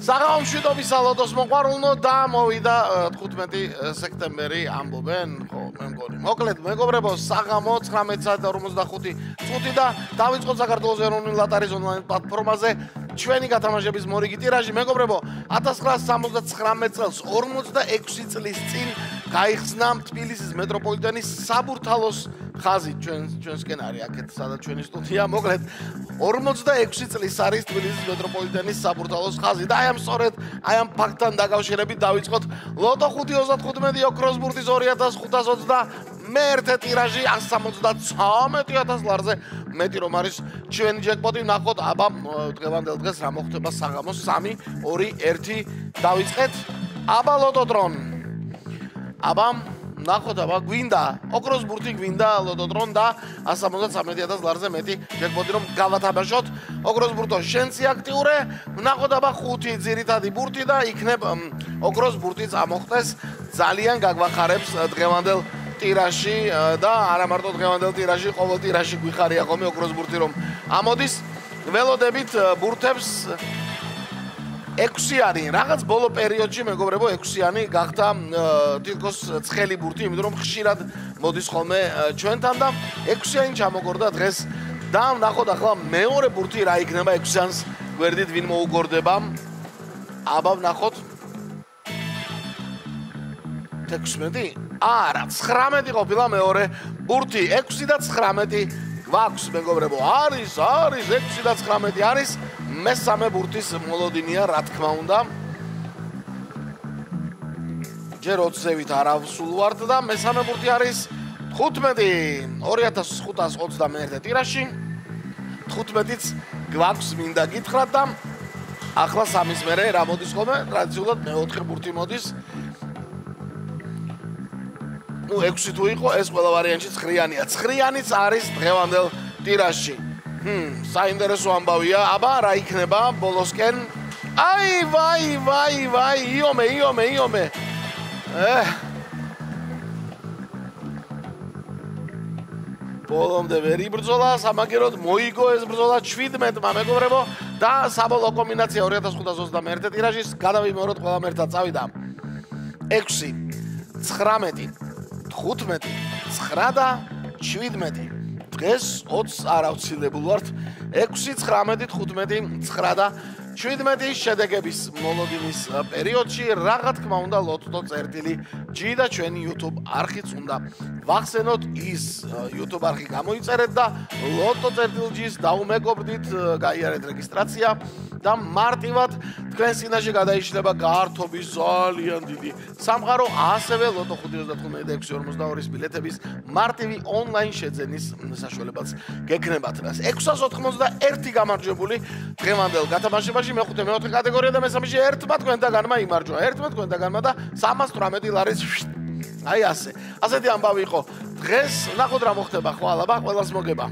საღამო მშვიდობისა ლოტოს მოყვარულნო და მოვიდა 15 სექტემბერი ამბობენ, ხო, მე მგონი. მოკლედ, მეგობრებო, საღამო 19:45 წუთი და დავიწყოთ საქართველოს ეროვნული ლატარის ონლაინ პლატფორმაზე ჩვენი გათამაშების მორიგი ტირაჟი. მეგობრებო, 1979 წელს 46 წლის წინ გაიხსნა თბილისის მეტროპოლიტენის საბურთალოს ხაზი ჩვენსკენ არის აქეთ სადაც ჩვენი სტუდია. მოკლედ 46 წლის არის თბილისის მეტროპოლიტენის საბურთალოს ხაზი და აი ამ ფაქტთან დაკავშირებით დავიწყოთ ლოტო 5.35 ოქროს ბურთის 2521 ტირაჟი 173,000 ლარზე მეტი რომ არის ჩვენი ჯეკპოტი. ნახოთ აბა დღევანდელ დღეს რა მოხდება საღამოს 3 2 1 დავიწყეთ აბა ლოტოტრონ. აბა ნახოთ აბა გვინდა ოქროს ბურთი გვინდა ლოტოტრონ და 173,000 ლარზე მეტი ჯეკპოტი რომ გავათამაშოთ. ოქროს ბურთო შენცი აქტიურე. ნახოთ აბა 5 ძირითადი ბურთი და იქნებ ოქროს ბურთი წამოხდეს. ძალიან გაგვახარებს დღევანდელ ტირაჟში და არა მარტო დღევანდელ ტირაჟში, ყოველ ტირაჟში გვიხარია ხოლმე ოქროს ბურთი რომ ამოდის. ველოდებით ბურთებს 6-იანი, რაღაც ბოლო პერიოდში მეგობრებო 6-იანი გახდა თითქოს ცხელი ბურთი, იმიტომ რომ ხშირად მოდის ხოლმე ჩვენთან და 6-იანი ჩამოგორდა დღეს. და ნახოთ ახლა მეორე ბურთი რა იქნება 6-იანს გვერდით ვინ მოუგორდება. აბა ნახოთ 16 არა 19 ყოფილა მეორე ბურთი 6 და 19 გვაქვს მეგობრებო არის 6 და 19 არის მესამე ბურთის მოლოდინია რა თქმა უნდა ჯერ 20-ევით არ ავსულვართ და მესამე ბურთი არის 15 2521 ტირაჟში 15-იც გვაქვს მინდა გითხრათ და ახლა სამის მერე რა მოდის ხოლმე ტრადიციულად მეოთხე ბურთი მოდის. ნუ 6 თუ იყო ეს ყველა ვარიანტში 9-იანია. 9-იანიც არის დღევანდელ ტირაჟში. საინტერესო ამბავია. აბა რა იქნება ბოლოსკენ? აი ვაი იომე. ბოლომდე ვერ იბრძოლა, სამაგეროდ მოიგო ეს ბრძოლა 17-მა მეგობრებო და საბოლოო კომბინაცია 2521 ტირაჟის გადავიმეოროთ ყველამ ერთად წავიდა 6 19 15 9 და 17 დღეს 20 არ ავცილებულ ვართ 6 19 15 9 და 17 შედეგების მოლოდინის პერიოდში რა თქმა უნდა ლოტო წერტილი G და ჩვენი YouTube არხიც უნდა ვახსენოთ ის YouTube არხი გამოიწერეთ და ლოტო წერტილი G-ს დაუმეგობრდით გაიარეთ რეგისტრაცია და მარტივად თქვენს წინაშე გადაიშლება გართობის ძალიან დიდი სამყარო ასევე ლოტო 5.35-6.42 ბილეთების მარტივი ონლაინ შეძენის საშუალებაც გექნებათ. 691 გამარჯვებული დღევანდელ გათამაშებაში მეხუთე მეოთხე კატეგორია და მესამეში ერთმა თქვენთაგანმა იმარჯვა. ერთმა თქვენთაგანმა და 318 ლარის აი ასე. ასეთი ამბავი იყო. დღეს ნახოთ რა მოხდება. ხო, აბა ყველას მოგება.